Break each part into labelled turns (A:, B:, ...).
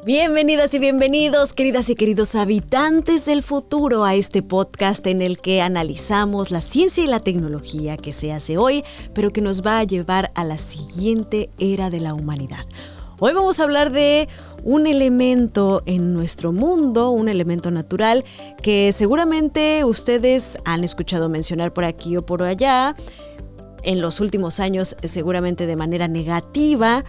A: Bienvenidas y bienvenidos, queridas y queridos habitantes del futuro, a este podcast en el que analizamos la ciencia y la tecnología que se hace hoy, pero que nos va a llevar a la siguiente era de la humanidad. Hoy vamos a hablar de un elemento en nuestro mundo, un elemento natural que seguramente ustedes han escuchado mencionar por aquí o por allá, en los últimos años seguramente de manera negativa,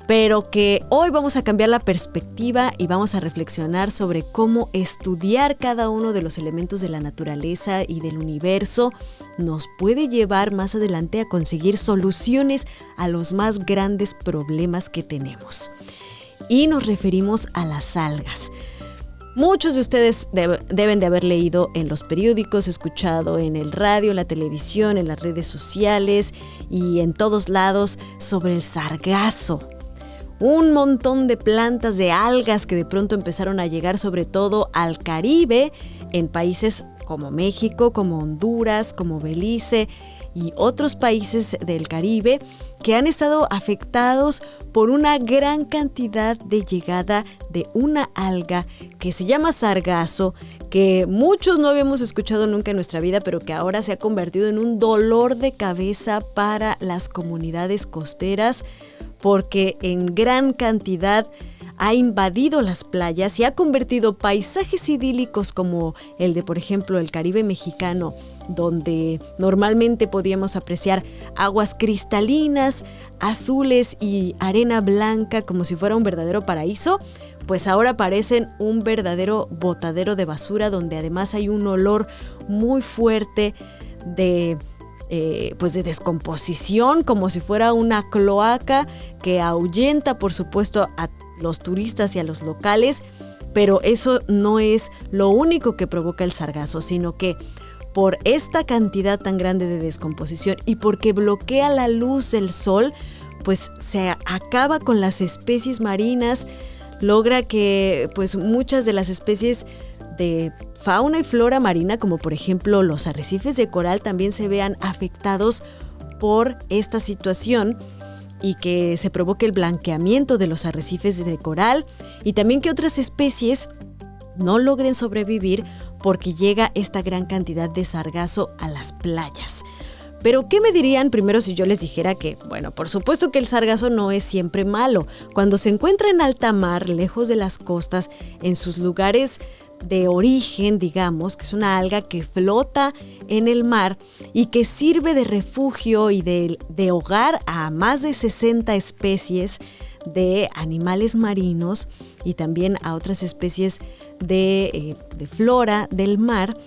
A: pero que hoy vamos a cambiar la perspectiva y vamos a reflexionar sobre cómo estudiar cada uno de los elementos de la naturaleza y del universo nos puede llevar más adelante a conseguir soluciones a los más grandes problemas que tenemos. Y nos referimos a las algas. Muchos de ustedes deben de haber leído en los periódicos, escuchado en el radio, la televisión, en las redes sociales y en todos lados sobre el sargazo. Un montón de plantas de algas que de pronto empezaron a llegar sobre todo al Caribe, en países como México, como Honduras, como Belice y otros países del Caribe que han estado afectados por una gran cantidad de llegada de una alga que se llama sargazo, que muchos no habíamos escuchado nunca en nuestra vida, pero que ahora se ha convertido en un dolor de cabeza para las comunidades costeras, porque en gran cantidad ha invadido las playas y ha convertido paisajes idílicos como el de, por ejemplo, el Caribe mexicano, donde normalmente podíamos apreciar aguas cristalinas, azules y arena blanca como si fuera un verdadero paraíso, pues ahora parecen un verdadero botadero de basura, donde además hay un olor muy fuerte de descomposición, como si fuera una cloaca que ahuyenta, por supuesto, a los turistas y a los locales, pero eso no es lo único que provoca el sargazo, sino que por esta cantidad tan grande de descomposición y porque bloquea la luz del sol, pues se acaba con las especies marinas, logra que pues muchas de las especies de fauna y flora marina, como por ejemplo los arrecifes de coral, también se vean afectados por esta situación y que se provoque el blanqueamiento de los arrecifes de coral y también que otras especies no logren sobrevivir porque llega esta gran cantidad de sargazo a las playas. Pero, ¿qué me dirían primero si yo les dijera que, bueno, por supuesto que el sargazo no es siempre malo? Cuando se encuentra en alta mar, lejos de las costas, en sus lugares de origen, digamos, que es una alga que flota en el mar y que sirve de refugio y de hogar a más de 60 especies de animales marinos y también a otras especies de flora del mar,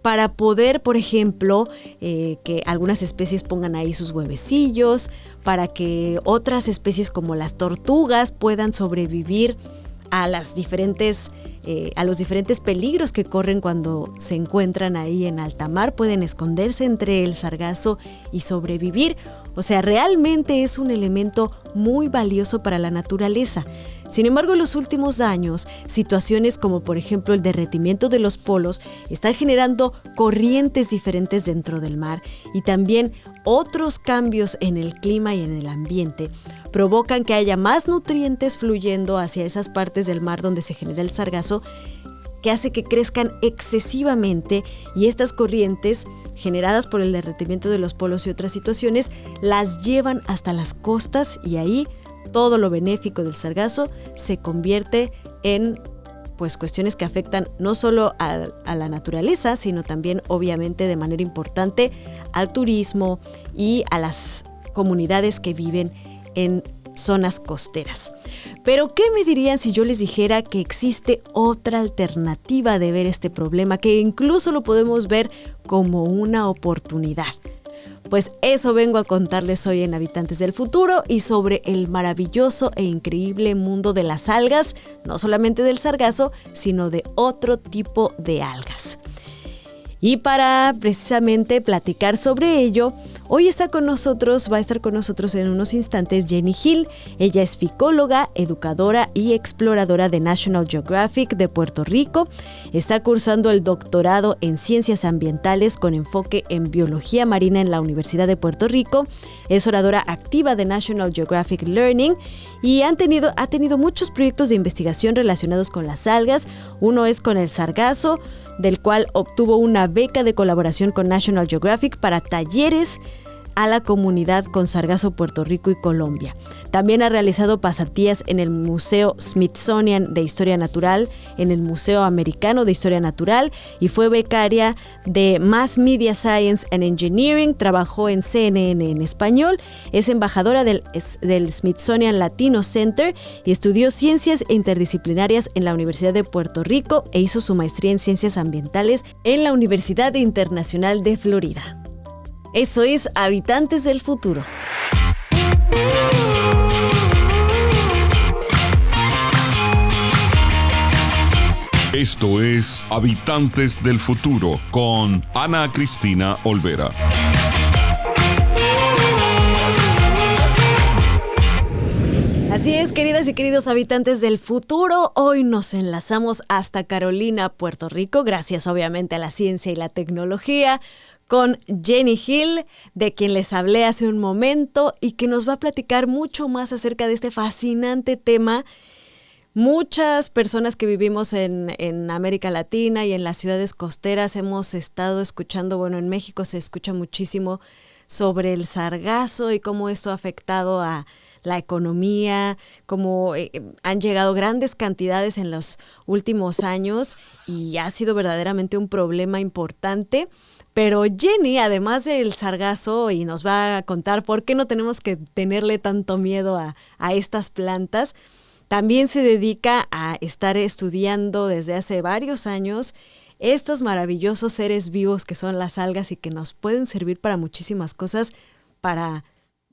A: para poder, por ejemplo, que algunas especies pongan ahí sus huevecillos, para que otras especies como las tortugas puedan sobrevivir a los diferentes peligros que corren cuando se encuentran ahí en alta mar, pueden esconderse entre el sargazo y sobrevivir. O sea, realmente es un elemento muy valioso para la naturaleza. Sin embargo, en los últimos años, situaciones como por ejemplo el derretimiento de los polos están generando corrientes diferentes dentro del mar y también otros cambios en el clima y en el ambiente provocan que haya más nutrientes fluyendo hacia esas partes del mar donde se genera el sargazo, que hace que crezcan excesivamente, y estas corrientes generadas por el derretimiento de los polos y otras situaciones las llevan hasta las costas, y ahí todo lo benéfico del sargazo se convierte en pues cuestiones que afectan no solo a la naturaleza, sino también obviamente de manera importante al turismo y a las comunidades que viven en zonas costeras. Pero, ¿qué me dirían si yo les dijera que existe otra alternativa de ver este problema, que incluso lo podemos ver como una oportunidad? Pues eso vengo a contarles hoy en Habitantes del Futuro, y sobre el maravilloso e increíble mundo de las algas, no solamente del sargazo, sino de otro tipo de algas. Y para precisamente platicar sobre ello, Hoy va a estar con nosotros en unos instantes Jenny Hill. Ella es ficóloga, educadora y exploradora de National Geographic de Puerto Rico. Está cursando el doctorado en Ciencias Ambientales con enfoque en Biología Marina en la Universidad de Puerto Rico. Es oradora activa de National Geographic Learning y ha tenido muchos proyectos de investigación relacionados con las algas. Uno es con el sargazo, del cual obtuvo una beca de colaboración con National Geographic para talleres a la comunidad con sargazo Puerto Rico y Colombia. También ha realizado pasantías en el Museo Smithsonian de Historia Natural, en el Museo Americano de Historia Natural y fue becaria de Mass Media Science and Engineering. Trabajó en CNN en español, es embajadora del Smithsonian Latino Center y estudió ciencias interdisciplinarias en la Universidad de Puerto Rico e hizo su maestría en ciencias ambientales en la Universidad Internacional de Florida. Eso es Habitantes del Futuro.
B: Esto es Habitantes del Futuro con Ana Cristina Olvera.
A: Así es, queridas y queridos habitantes del futuro, hoy nos enlazamos hasta Carolina, Puerto Rico, gracias obviamente a la ciencia y la tecnología, con Jenny Hill, de quien les hablé hace un momento y que nos va a platicar mucho más acerca de este fascinante tema. Muchas personas que vivimos en América Latina y en las ciudades costeras hemos estado escuchando, en México se escucha muchísimo sobre el sargazo y cómo esto ha afectado a la economía, cómo han llegado grandes cantidades en los últimos años y ha sido verdaderamente un problema importante. Pero Jenny, además del sargazo, y nos va a contar por qué no tenemos que tenerle tanto miedo a estas plantas, también se dedica a estar estudiando desde hace varios años estos maravillosos seres vivos que son las algas y que nos pueden servir para muchísimas cosas, para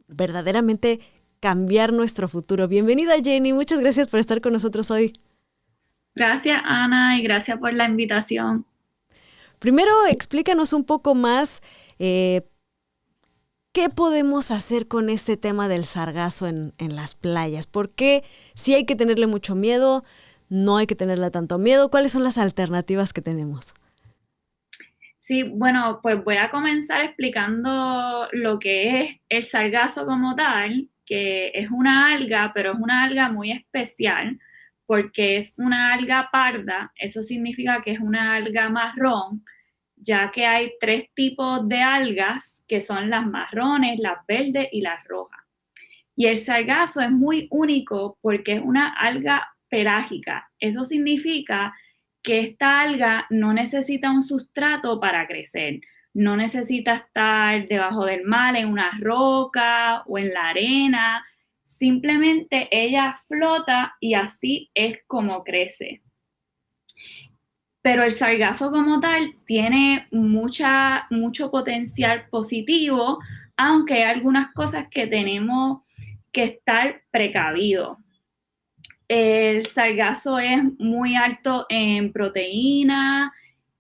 A: verdaderamente cambiar nuestro futuro. Bienvenida, Jenny, muchas gracias por estar con nosotros hoy.
C: Gracias, Ana, y gracias por la invitación.
A: Primero, explícanos un poco más qué podemos hacer con este tema del sargazo en las playas. ¿Por qué sí hay que tenerle mucho miedo? ¿No hay que tenerle tanto miedo? ¿Cuáles son las alternativas que tenemos?
C: Sí, bueno, pues voy a comenzar explicando lo que es el sargazo como tal, que es una alga, pero es una alga muy especial porque es una alga parda. Eso significa que es una alga marrón, ya que hay 3 tipos de algas que son las marrones, las verdes y las rojas. Y el sargazo es muy único porque es una alga pelágica. Eso significa que esta alga no necesita un sustrato para crecer. No necesita estar debajo del mar en una roca o en la arena. Simplemente ella flota y así es como crece. Pero el sargazo como tal tiene mucho potencial positivo, aunque hay algunas cosas que tenemos que estar precavidos. El sargazo es muy alto en proteína,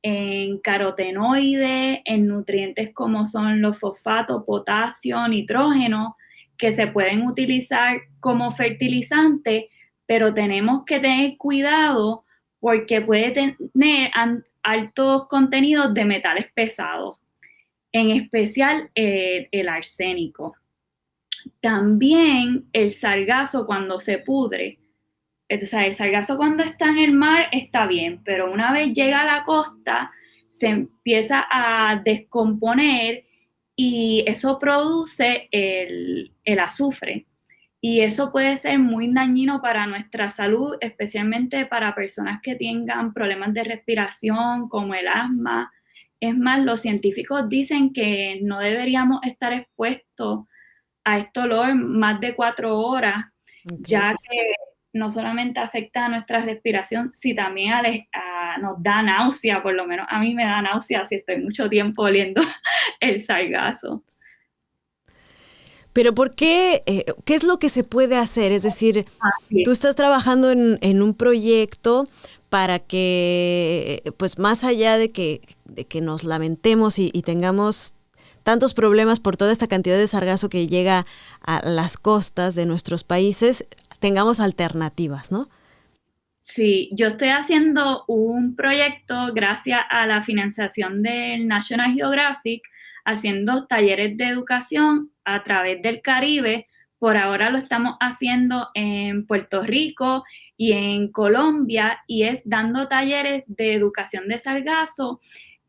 C: en carotenoides, en nutrientes como son los fosfatos, potasio, nitrógeno, que se pueden utilizar como fertilizante, pero tenemos que tener cuidado porque puede tener altos contenidos de metales pesados, en especial el arsénico. También el sargazo cuando se pudre, o sea, el sargazo cuando está en el mar está bien, pero una vez llega a la costa se empieza a descomponer y eso produce el azufre. Y eso puede ser muy dañino para nuestra salud, especialmente para personas que tengan problemas de respiración como el asma. Es más, los científicos dicen que no deberíamos estar expuestos a este olor más de 4 horas, okay, ya que no solamente afecta a nuestra respiración, sino también nos da náusea, por lo menos a mí me da náusea si estoy mucho tiempo oliendo el sargazo.
A: Pero ¿por qué? ¿Qué es lo que se puede hacer? Es decir, tú estás trabajando en un proyecto para que, pues más allá de que nos lamentemos y tengamos tantos problemas por toda esta cantidad de sargazo que llega a las costas de nuestros países, tengamos alternativas, ¿no?
C: Sí, yo estoy haciendo un proyecto gracias a la financiación del National Geographic, haciendo talleres de educación a través del Caribe. Por ahora lo estamos haciendo en Puerto Rico y en Colombia, y es dando talleres de educación de sargazo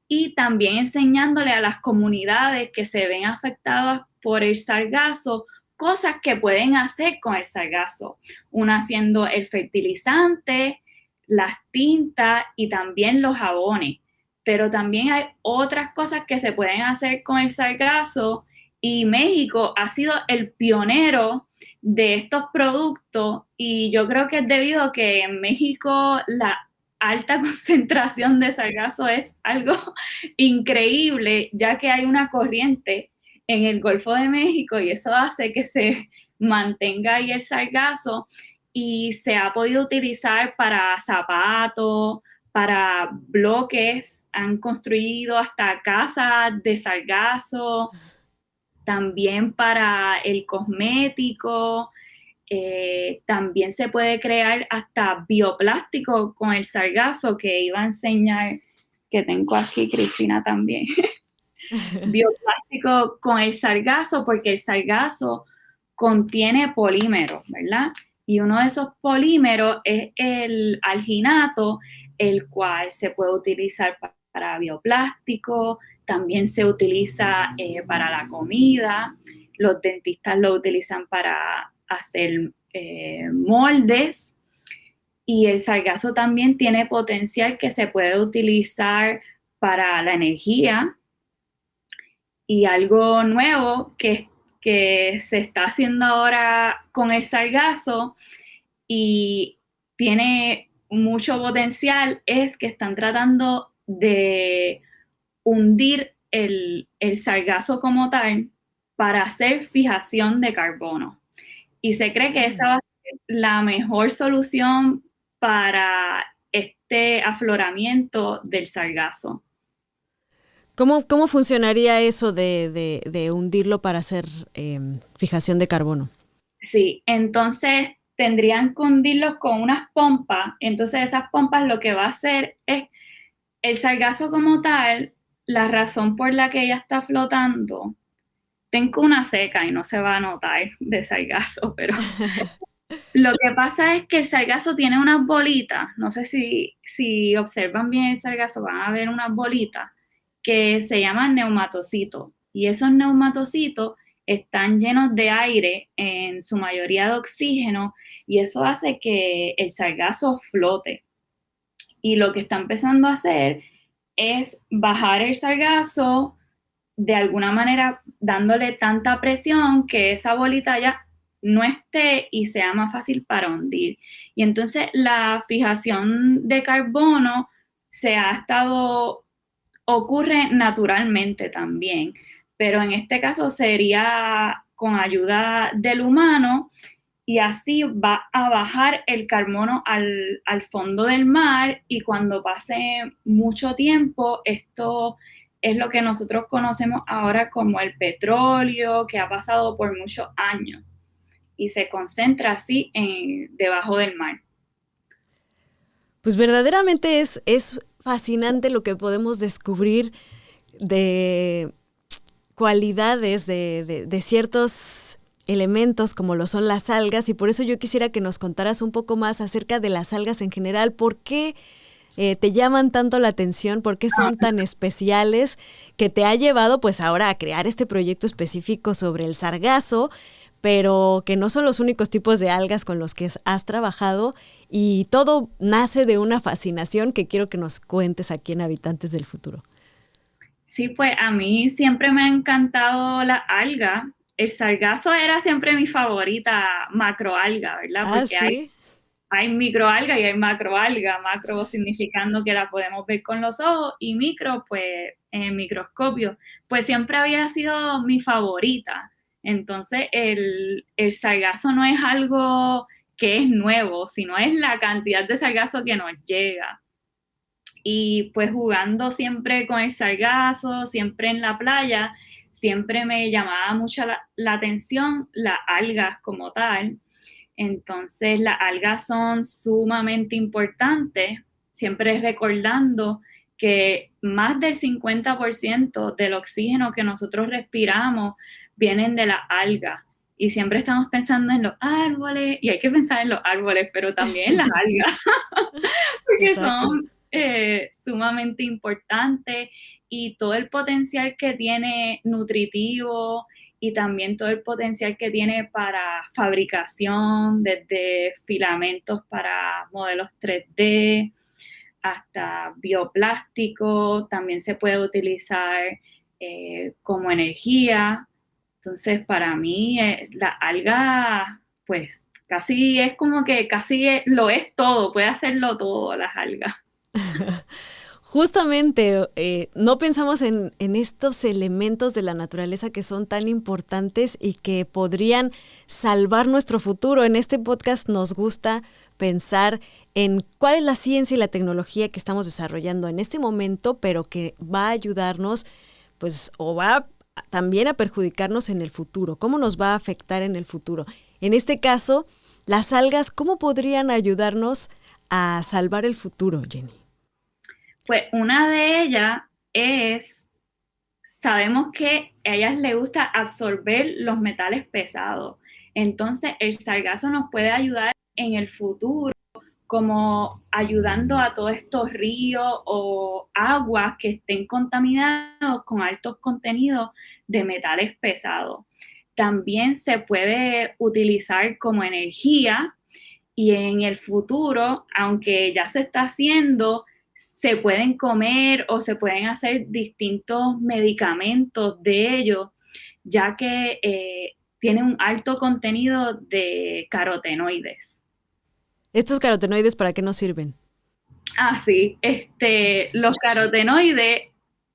C: y también enseñándole a las comunidades que se ven afectadas por el sargazo cosas que pueden hacer con el sargazo. Una haciendo el fertilizante, las tintas y también los jabones. Pero también hay otras cosas que se pueden hacer con el sargazo, y México ha sido el pionero de estos productos, y yo creo que es debido a que en México la alta concentración de sargazo es algo increíble, ya que hay una corriente en el Golfo de México y eso hace que se mantenga ahí el sargazo, y se ha podido utilizar para zapatos, para bloques, han construido hasta casas de sargazo, también para el cosmético. También se puede crear hasta bioplástico con el sargazo, que iba a enseñar, que tengo aquí Cristina también. Bioplástico con el sargazo, porque el sargazo contiene polímeros, ¿verdad? Y uno de esos polímeros es el alginato, el cual se puede utilizar para bioplástico, también se utiliza para la comida, los dentistas lo utilizan para hacer moldes, y el sargazo también tiene potencial que se puede utilizar para la energía. Y algo nuevo que se está haciendo ahora con el sargazo y tiene mucho potencial es que están tratando de hundir el sargazo como tal para hacer fijación de carbono. Y se cree que esa va a ser la mejor solución para este afloramiento del sargazo.
A: ¿Cómo funcionaría eso de hundirlo para hacer fijación de carbono?
C: Sí, entonces tendrían que hundirlos con unas pompas. Entonces esas pompas lo que va a hacer es el sargazo como tal, la razón por la que ella está flotando. Tengo una seca y no se va a notar de sargazo, pero lo que pasa es que el sargazo tiene unas bolitas. No sé si observan bien el sargazo, van a ver unas bolitas que se llaman neumatocitos, y esos neumatocitos están llenos de aire, en su mayoría de oxígeno, y eso hace que el sargazo flote. Y lo que está empezando a hacer es bajar el sargazo de alguna manera, dándole tanta presión que esa bolita ya no esté y sea más fácil para hundir. Y entonces la fijación de carbono ocurre naturalmente también, pero en este caso sería con ayuda del humano, y así va a bajar el carbono al fondo del mar, y cuando pase mucho tiempo, esto es lo que nosotros conocemos ahora como el petróleo, que ha pasado por muchos años y se concentra así debajo del mar.
A: Pues verdaderamente es fascinante lo que podemos descubrir de cualidades de ciertos elementos como lo son las algas, y por eso yo quisiera que nos contaras un poco más acerca de las algas en general. ¿Por qué te llaman tanto la atención? ¿Por qué son tan especiales que te ha llevado pues ahora a crear este proyecto específico sobre el sargazo, pero que no son los únicos tipos de algas con los que has trabajado, y todo nace de una fascinación que quiero que nos cuentes aquí en Habitantes del Futuro?
C: Sí, pues a mí siempre me ha encantado la alga. El sargazo era siempre mi favorita macroalga, ¿verdad? Porque
A: ¿sí?
C: hay microalga y hay macroalga. Macro significando que la podemos ver con los ojos, y micro, pues en el microscopio. Pues siempre había sido mi favorita. Entonces el sargazo no es algo que es nuevo, sino es la cantidad de sargazo que nos llega. Y pues jugando siempre con el sargazo, siempre en la playa, siempre me llamaba mucho la atención las algas como tal. Entonces, las algas son sumamente importantes, siempre recordando que más del 50% del oxígeno que nosotros respiramos vienen de las algas. Y siempre estamos pensando en los árboles, y hay que pensar en los árboles, pero también en las algas, porque
A: Exacto.
C: son sumamente importantes y todo el potencial que tiene nutritivo y también todo el potencial que tiene para fabricación, desde filamentos para modelos 3D hasta bioplástico, también se puede utilizar como energía. Entonces, para mí, la alga, pues casi es como que lo es todo, puede hacerlo todo las algas.
A: Justamente, no pensamos en estos elementos de la naturaleza que son tan importantes y que podrían salvar nuestro futuro. En este podcast nos gusta pensar en cuál es la ciencia y la tecnología que estamos desarrollando en este momento, pero que va a ayudarnos, pues, o va también a perjudicarnos en el futuro. ¿Cómo nos va a afectar en el futuro? En este caso, las algas, ¿cómo podrían ayudarnos a salvar el futuro, Jenny?
C: Pues una de ellas sabemos que a ellas les gusta absorber los metales pesados. Entonces, el sargazo nos puede ayudar en el futuro, como ayudando a todos estos ríos o aguas que estén contaminados con altos contenidos de metales pesados. También se puede utilizar como energía y en el futuro, aunque ya se está haciendo, se pueden comer o se pueden hacer distintos medicamentos de ellos, ya que tienen un alto contenido de carotenoides.
A: ¿Estos carotenoides para qué nos sirven?
C: Ah, sí, los carotenoides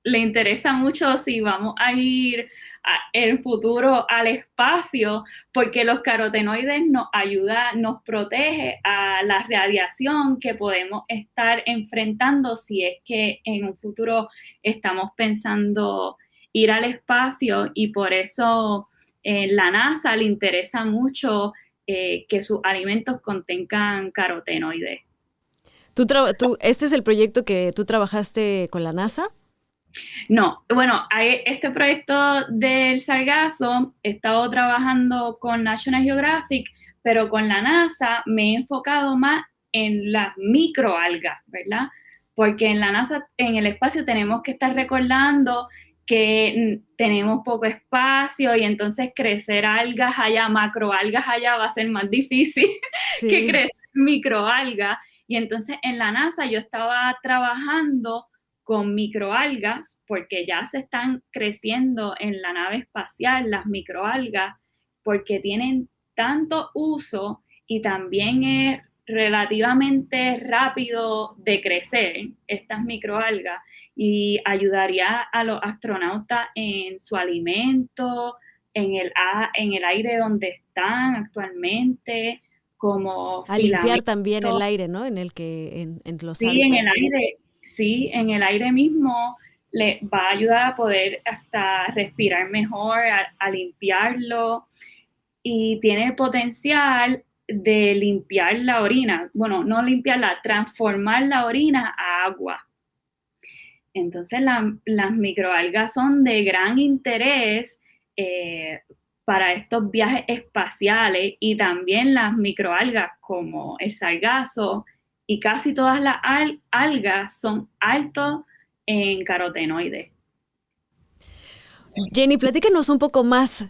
C: le interesa mucho si vamos a ir en futuro al espacio, porque los carotenoides nos ayudan, nos protege a la radiación que podemos estar enfrentando si es que en un futuro estamos pensando ir al espacio, y por eso la NASA le interesa mucho que sus alimentos contengan carotenoides.
A: ¿Este es el proyecto que tú trabajaste con la NASA?
C: No, bueno, este proyecto del sargazo he estado trabajando con National Geographic, pero con la NASA me he enfocado más en las microalgas, ¿verdad? Porque en la NASA, en el espacio, tenemos que estar recordando que tenemos poco espacio y entonces crecer algas allá, macroalgas allá, va a ser más difícil que
A: Sí.
C: crecer microalgas. Y entonces en la NASA yo estaba trabajando con microalgas, porque ya se están creciendo en la nave espacial las microalgas, porque tienen tanto uso y también es relativamente rápido de crecer estas microalgas, y ayudaría a los astronautas en su alimento, en el aire donde están actualmente, como
A: A limpiar
C: filamentos.
A: también el aire, ¿no? En los
C: Sí, en el
A: hábitats.
C: aire, sí, en el aire mismo le va a ayudar a poder hasta respirar mejor, a limpiarlo, y tiene el potencial de limpiar la orina. Bueno, no limpiarla, transformar la orina a agua. Entonces las microalgas son de gran interés para estos viajes espaciales, y también las microalgas como el sargazo y casi todas las algas son altos en carotenoides.
A: Jenny, platícanos un poco más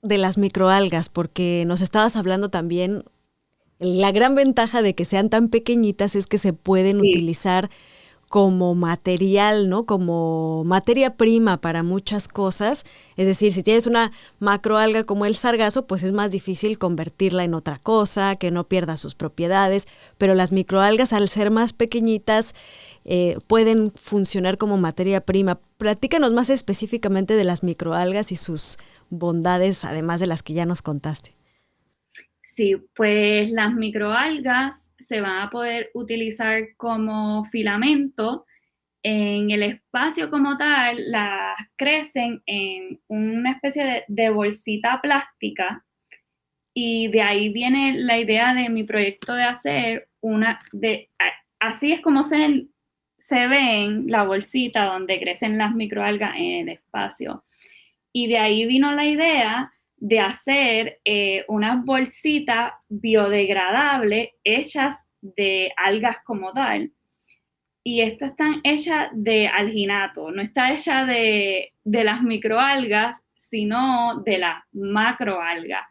A: de las microalgas, porque nos estabas hablando también, la gran ventaja de que sean tan pequeñitas es que se pueden utilizar como material, ¿no? Como materia prima para muchas cosas. Es decir, si tienes una macroalga como el sargazo, pues es más difícil convertirla en otra cosa, que no pierda sus propiedades, pero las microalgas, al ser más pequeñitas, pueden funcionar como materia prima. Platícanos más específicamente de las microalgas y sus bondades, además de las que ya nos contaste.
C: Sí, pues las microalgas se van a poder utilizar como filamento En el espacio como tal, las crecen en una especie de bolsita plástica y de ahí viene la idea de mi proyecto de hacer así es como se ven la bolsita donde crecen las microalgas en el espacio. Y de ahí vino la idea de hacer unas bolsitas biodegradables hechas de algas como tal. Y estas están hechas de alginato, no está hecha de las microalgas, sino de las macroalgas.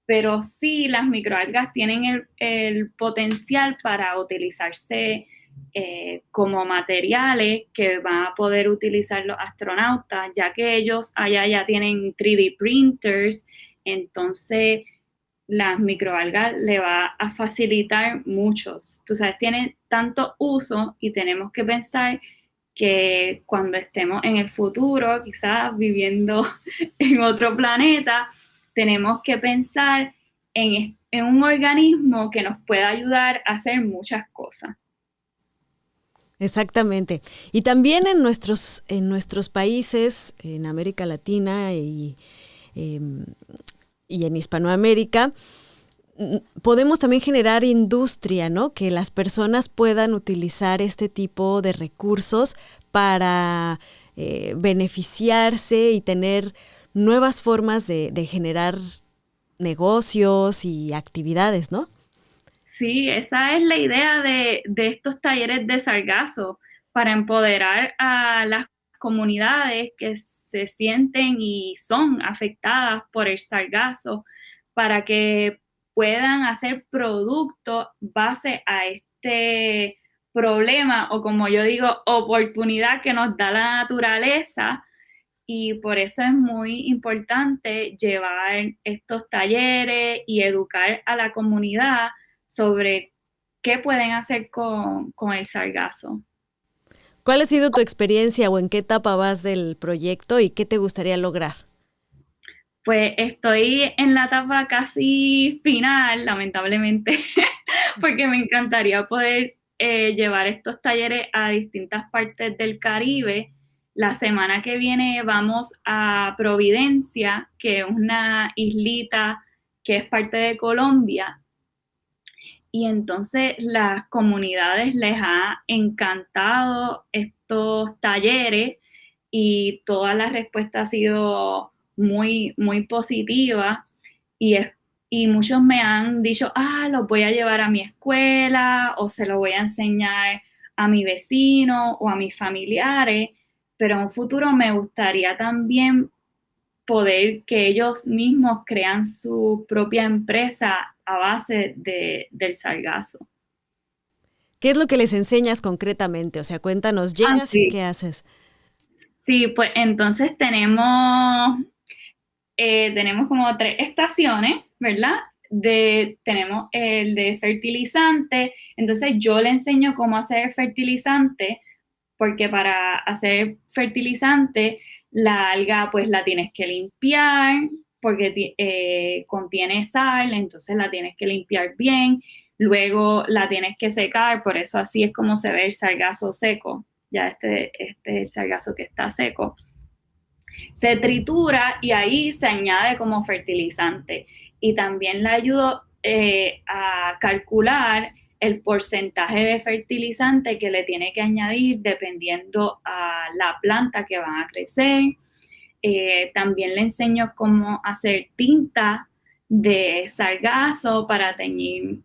C: Pero sí, las microalgas tienen el potencial para utilizarse como materiales que van a poder utilizar los astronautas, ya que ellos allá ya tienen 3D printers, entonces las microalgas le va a facilitar muchos. Tú sabes, tienen tanto uso y tenemos que pensar que cuando estemos en el futuro, quizás viviendo en otro planeta, tenemos que pensar en un organismo que nos pueda ayudar a hacer muchas cosas.
A: Exactamente. Y también en nuestros países, en América Latina y en Hispanoamérica, podemos también generar industria, ¿no? Que las personas puedan utilizar este tipo de recursos para beneficiarse y tener nuevas formas de generar negocios y actividades, ¿no?
C: Sí, esa es la idea de estos talleres de sargazo, para empoderar a las comunidades que se sienten y son afectadas por el sargazo, para que puedan hacer productos base a este problema, o como yo digo, oportunidad que nos da la naturaleza. Y por eso es muy importante llevar estos talleres y educar a la comunidad sobre qué pueden hacer con el sargazo.
A: ¿Cuál ha sido tu experiencia o en qué etapa vas del proyecto y qué te gustaría lograr?
C: Pues estoy en la etapa casi final, lamentablemente, porque me encantaría poder llevar estos talleres a distintas partes del Caribe. La semana que viene vamos a Providencia, que es una islita que es parte de Colombia. Y entonces las comunidades les ha encantado estos talleres y toda la respuesta ha sido muy, muy positiva. Y muchos me han dicho, los voy a llevar a mi escuela o se lo voy a enseñar a mi vecino o a mis familiares, pero en un futuro me gustaría también poder que ellos mismos crean su propia empresa a base del sargazo.
A: ¿Qué es lo que les enseñas concretamente? O sea, cuéntanos, llegas
C: sí.
A: y ¿qué haces?
C: Sí, pues entonces tenemos como 3 estaciones, ¿verdad? Tenemos el de fertilizante, entonces yo le enseño cómo hacer fertilizante, porque para hacer fertilizante la alga pues la tienes que limpiar, porque contiene sal, entonces la tienes que limpiar bien, luego la tienes que secar, por eso así es como se ve el sargazo seco, ya este es el sargazo que está seco. Se tritura y ahí se añade como fertilizante. Y también le ayudo a calcular el porcentaje de fertilizante que le tiene que añadir dependiendo a la planta que van a crecer. También le enseño cómo hacer tinta de sargazo para teñir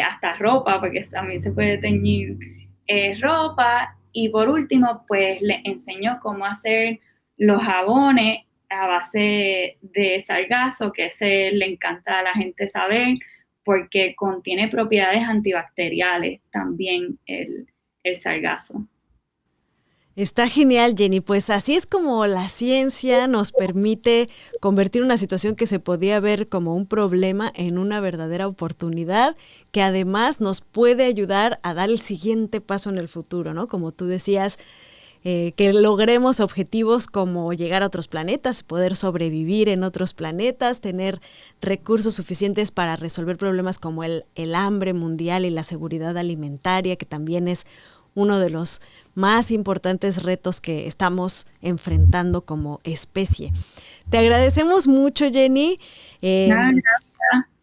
C: hasta ropa, porque también se puede teñir ropa. Y por último, pues le enseño cómo hacer los jabones a base de sargazo, que ese le encanta a la gente saber, porque contiene propiedades antibacteriales también el sargazo.
A: Está genial, Jenny. Pues así es como la ciencia nos permite convertir una situación que se podía ver como un problema en una verdadera oportunidad, que además nos puede ayudar a dar el siguiente paso en el futuro, ¿no? Como tú decías, que logremos objetivos como llegar a otros planetas, poder sobrevivir en otros planetas, tener recursos suficientes para resolver problemas como el hambre mundial y la seguridad alimentaria, que también es uno de los más importantes retos que estamos enfrentando como especie. Te agradecemos mucho, Jenny.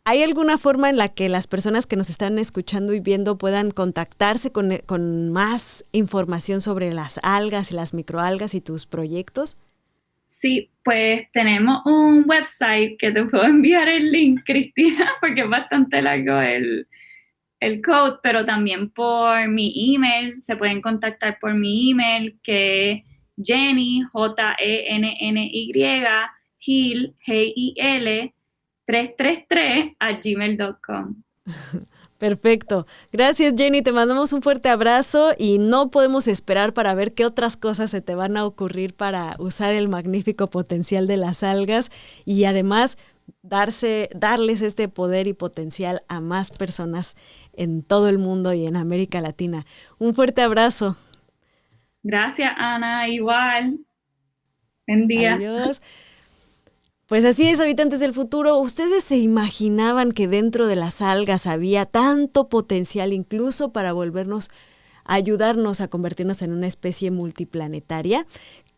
A: ¿Hay alguna forma en la que las personas que nos están escuchando y viendo puedan contactarse con más información sobre las algas y las microalgas y tus proyectos?
C: Sí, pues tenemos un website que te puedo enviar el link, Cristina, porque es bastante largo el code, pero también por mi email, se pueden contactar por mi email, que es Jenny, Jenny, Hill, Hil, 333 @gmail.com.
A: Perfecto. Gracias, Jenny. Te mandamos un fuerte abrazo y no podemos esperar para ver qué otras cosas se te van a ocurrir para usar el magnífico potencial de las algas y además darles este poder y potencial a más personas en todo el mundo y en América Latina. Un fuerte abrazo.
C: Gracias, Ana. Igual. Buen día.
A: Adiós. Pues así es, habitantes del futuro. ¿Ustedes se imaginaban que dentro de las algas había tanto potencial incluso para ayudarnos a convertirnos en una especie multiplanetaria?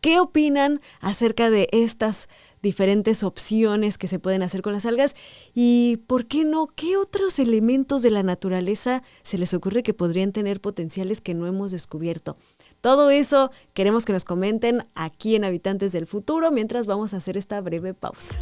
A: ¿Qué opinan acerca de estas diferentes opciones que se pueden hacer con las algas? Y, ¿por qué no? ¿Qué otros elementos de la naturaleza se les ocurre que podrían tener potenciales que no hemos descubierto? Todo eso queremos que nos comenten aquí en Habitantes del Futuro, mientras vamos a hacer esta breve pausa.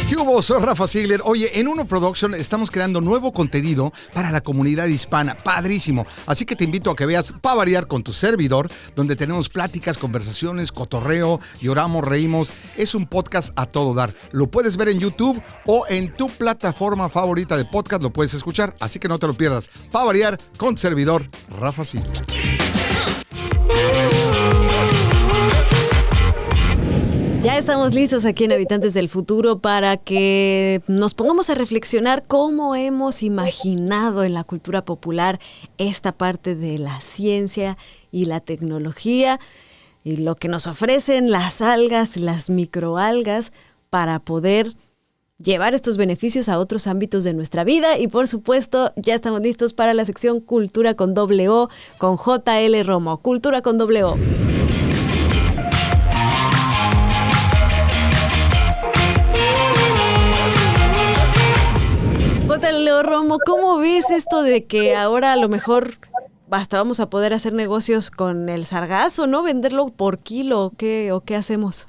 D: ¿Qué hubo? Soy Rafa Ziegler. Oye, en Uno Production estamos creando nuevo contenido para la comunidad hispana. Padrísimo. Así que te invito a que veas Pa' Variar con tu servidor, donde tenemos pláticas, conversaciones, cotorreo, lloramos, reímos. Es un podcast a todo dar. Lo puedes ver en YouTube o en tu plataforma favorita de podcast, lo puedes escuchar. Así que no te lo pierdas. Pa' Variar con servidor Rafa Ziegler.
A: Ya estamos listos aquí en Habitantes del Futuro para que nos pongamos a reflexionar cómo hemos imaginado en la cultura popular esta parte de la ciencia y la tecnología y lo que nos ofrecen las algas, las microalgas, para poder llevar estos beneficios a otros ámbitos de nuestra vida. Y por supuesto, ya estamos listos para la sección Cultura con O con JL Romo. Cultura con O. Leo Romo, ¿cómo ves esto de que ahora a lo mejor vamos a poder hacer negocios con el sargazo, ¿no? Venderlo por kilo, ¿o qué hacemos?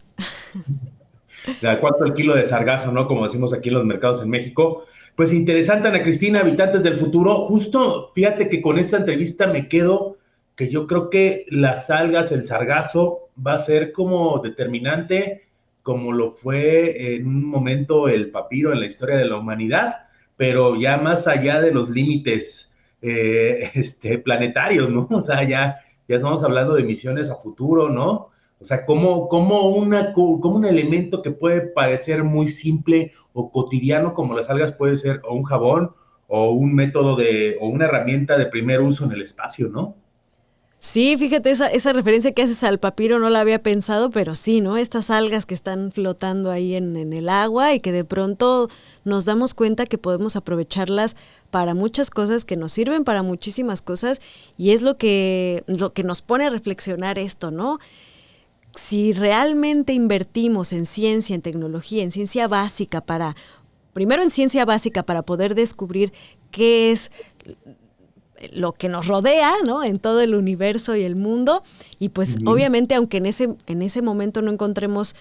E: ¿De cuánto el kilo de sargazo, no? Como decimos aquí en los mercados en México. Pues interesante, Ana Cristina, Habitantes del Futuro. Justo, fíjate que con esta entrevista me quedo que yo creo que las algas, el sargazo, va a ser como determinante, como lo fue en un momento el papiro en la historia de la humanidad, pero ya más allá de los límites planetarios, ¿no? O sea, ya estamos hablando de misiones a futuro, ¿no? O sea, como un elemento que puede parecer muy simple o cotidiano, como las algas, puede ser o un jabón o un método o una herramienta de primer uso en el espacio, ¿no?
A: Sí, fíjate, esa referencia que haces al papiro no la había pensado, pero sí, ¿no? Estas algas que están flotando ahí en el agua y que de pronto nos damos cuenta que podemos aprovecharlas para muchas cosas, que nos sirven para muchísimas cosas, y es lo que nos pone a reflexionar esto, ¿no? Si realmente invertimos en ciencia, en tecnología, en ciencia básica primero en ciencia básica para poder descubrir qué es lo que nos rodea, ¿no? En todo el universo y el mundo, y pues obviamente aunque en ese momento no encontremos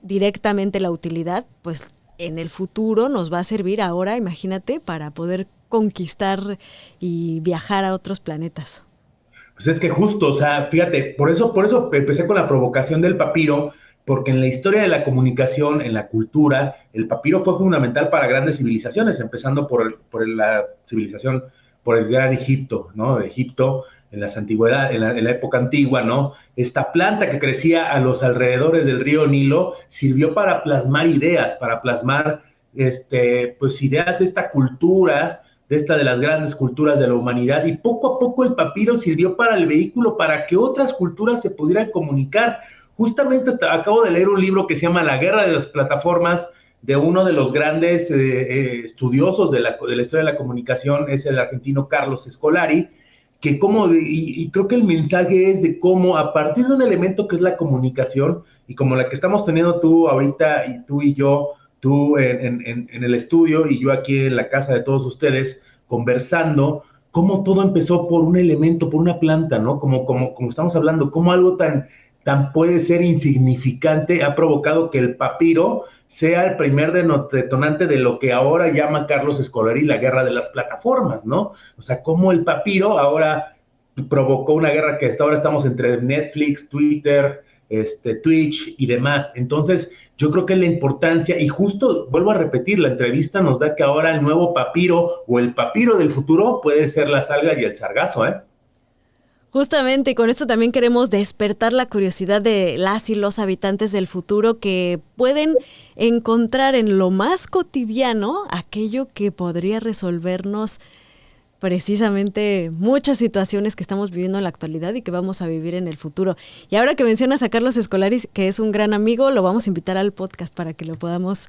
A: directamente la utilidad, pues en el futuro nos va a servir ahora, imagínate, para poder conquistar y viajar a otros planetas.
E: Pues es que justo, o sea, fíjate, por eso empecé con la provocación del papiro, porque en la historia de la comunicación, en la cultura, el papiro fue fundamental para grandes civilizaciones, empezando por la civilización, por el gran Egipto, ¿no? Egipto, en las antigüedades, en la época antigua, ¿no? Esta planta que crecía a los alrededores del río Nilo sirvió para plasmar ideas, para plasmar, pues ideas de esta cultura, de las grandes culturas de la humanidad, y poco a poco el papiro sirvió para el vehículo, para que otras culturas se pudieran comunicar. Justamente acabo de leer un libro que se llama La Guerra de las Plataformas, de uno de los grandes estudiosos de la historia de la comunicación, es el argentino Carlos Scolari, que y creo que el mensaje es de cómo a partir de un elemento que es la comunicación, y como la que estamos teniendo tú ahorita, y tú y yo, tú en el estudio y yo aquí en la casa de todos ustedes, conversando, cómo todo empezó por un elemento, por una planta, ¿no? Como estamos hablando, cómo algo tan puede ser insignificante ha provocado que el papiro sea el primer detonante de lo que ahora llama Carlos Scolari la guerra de las plataformas, ¿no? O sea, cómo el papiro ahora provocó una guerra que hasta ahora estamos entre Netflix, Twitter, Twitch y demás. Entonces, yo creo que la importancia, y justo vuelvo a repetir, la entrevista nos da que ahora el nuevo papiro o el papiro del futuro puede ser la alga y el sargazo, ¿eh?
A: Justamente, y con esto también queremos despertar la curiosidad de las y los habitantes del futuro que pueden encontrar en lo más cotidiano aquello que podría resolvernos precisamente muchas situaciones que estamos viviendo en la actualidad y que vamos a vivir en el futuro. Y ahora que mencionas a Carlos Scolari, que es un gran amigo, lo vamos a invitar al podcast para que podamos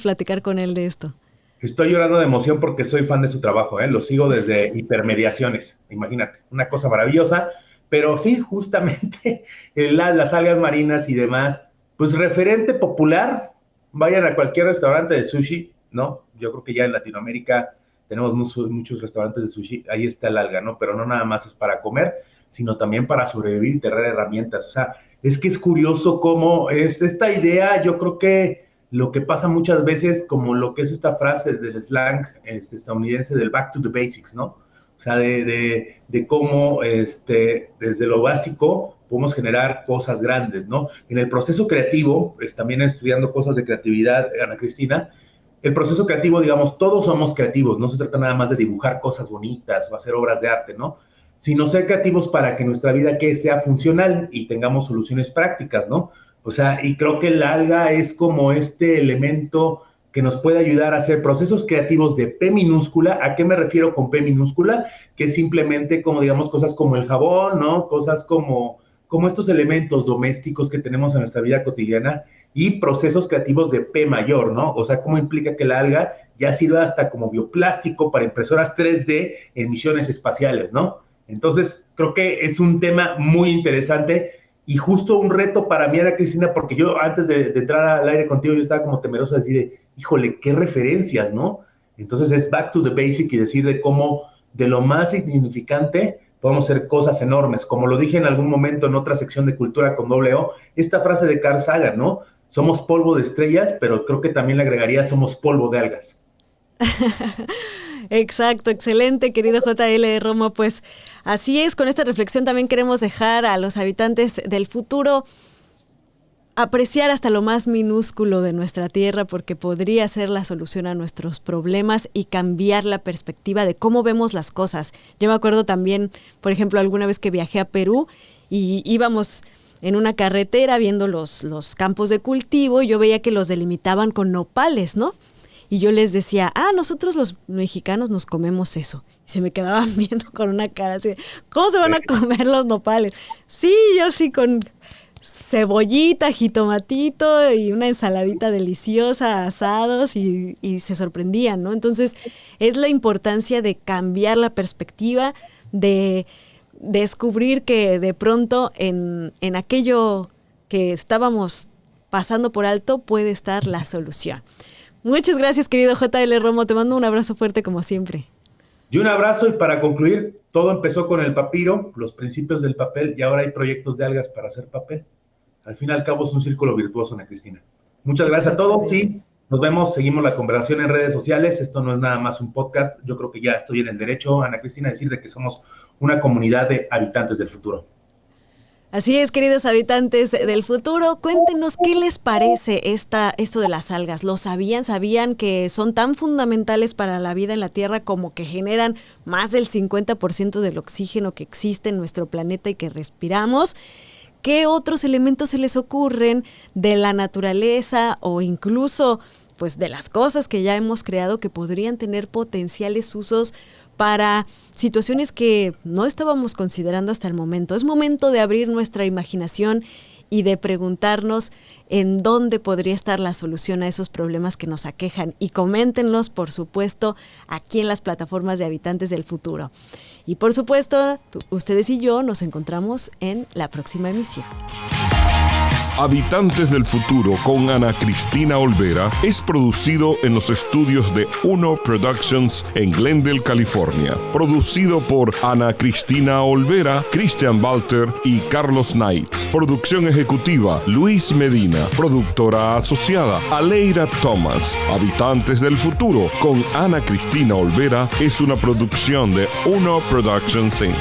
A: platicar con él de esto.
E: Estoy llorando de emoción porque soy fan de su trabajo, lo sigo desde Hipermediaciones, imagínate, una cosa maravillosa, pero sí, justamente las algas marinas y demás, pues referente popular, vayan a cualquier restaurante de sushi, ¿no? Yo creo que ya en Latinoamérica tenemos muchos restaurantes de sushi, ahí está el alga, ¿no? Pero no nada más es para comer, sino también para sobrevivir y tener herramientas. O sea, es que es curioso cómo es esta idea, yo creo que lo que pasa muchas veces, como lo que es esta frase del slang estadounidense del back to the basics, ¿no? O sea, de cómo desde lo básico podemos generar cosas grandes, ¿no? En el proceso creativo, pues también estudiando cosas de creatividad, Ana Cristina, el proceso creativo, digamos, todos somos creativos, no se trata nada más de dibujar cosas bonitas o hacer obras de arte, ¿no? Sino ser creativos para que nuestra vida sea funcional y tengamos soluciones prácticas, ¿no? O sea, y creo que el alga es como este elemento que nos puede ayudar a hacer procesos creativos de P minúscula. ¿A qué me refiero con P minúscula? Que es simplemente como, digamos, cosas como el jabón, ¿no? Cosas como estos elementos domésticos que tenemos en nuestra vida cotidiana, y procesos creativos de P mayor, ¿no? O sea, cómo implica que el alga ya sirva hasta como bioplástico para impresoras 3D en misiones espaciales, ¿no? Entonces, creo que es un tema muy interesante y justo un reto para mí, Ana Cristina, porque yo antes de entrar al aire contigo, yo estaba como temeroso de decir, híjole, qué referencias, ¿no? Entonces es back to the basic y decir de cómo de lo más insignificante podemos hacer cosas enormes. Como lo dije en algún momento en otra sección de Cultura con O, esta frase de Carl Sagan, ¿no? Somos polvo de estrellas, pero creo que también le agregaría somos polvo de algas.
A: Exacto, excelente, querido JL Romo. Pues así es, con esta reflexión también queremos dejar a los habitantes del futuro apreciar hasta lo más minúsculo de nuestra tierra, porque podría ser la solución a nuestros problemas y cambiar la perspectiva de cómo vemos las cosas. Yo me acuerdo también, por ejemplo, alguna vez que viajé a Perú y íbamos en una carretera viendo los campos de cultivo, y yo veía que los delimitaban con nopales, ¿no? Y yo les decía, nosotros los mexicanos nos comemos eso. Y se me quedaban viendo con una cara así, ¿cómo se van a comer los nopales? Sí, yo sí, con cebollita, jitomatito y una ensaladita deliciosa, asados, y se sorprendían, ¿no? Entonces, es la importancia de cambiar la perspectiva, de descubrir que de pronto en aquello que estábamos pasando por alto puede estar la solución. Muchas gracias, querido JL Romo. Te mando un abrazo fuerte como siempre.
E: Y un abrazo, y para concluir, todo empezó con el papiro, los principios del papel, y ahora hay proyectos de algas para hacer papel. Al fin y al cabo es un círculo virtuoso, Ana Cristina. Muchas gracias a todos, sí, nos vemos, seguimos la conversación en redes sociales. Esto no es nada más un podcast, yo creo que ya estoy en el derecho, Ana Cristina, a decir de que somos una comunidad de habitantes del futuro.
A: Así es, queridos habitantes del futuro, cuéntenos qué les parece esto de las algas. ¿Lo sabían? ¿Sabían que son tan fundamentales para la vida en la Tierra como que generan más del 50% del oxígeno que existe en nuestro planeta y que respiramos? ¿Qué otros elementos se les ocurren de la naturaleza o incluso pues de las cosas que ya hemos creado que podrían tener potenciales usos para situaciones que no estábamos considerando hasta el momento? Es momento de abrir nuestra imaginación y de preguntarnos en dónde podría estar la solución a esos problemas que nos aquejan. Y coméntenlos, por supuesto, aquí en las plataformas de Habitantes del Futuro. Y por supuesto, ustedes y yo nos encontramos en la próxima emisión.
B: Habitantes del Futuro con Ana Cristina Olvera es producido en los estudios de Uno Productions en Glendale, California. Producido por Ana Cristina Olvera, Christian Walter y Carlos Knight. Producción ejecutiva Luis Medina. Productora asociada Aleira Thomas. Habitantes del Futuro con Ana Cristina Olvera es una producción de Uno Productions Inc.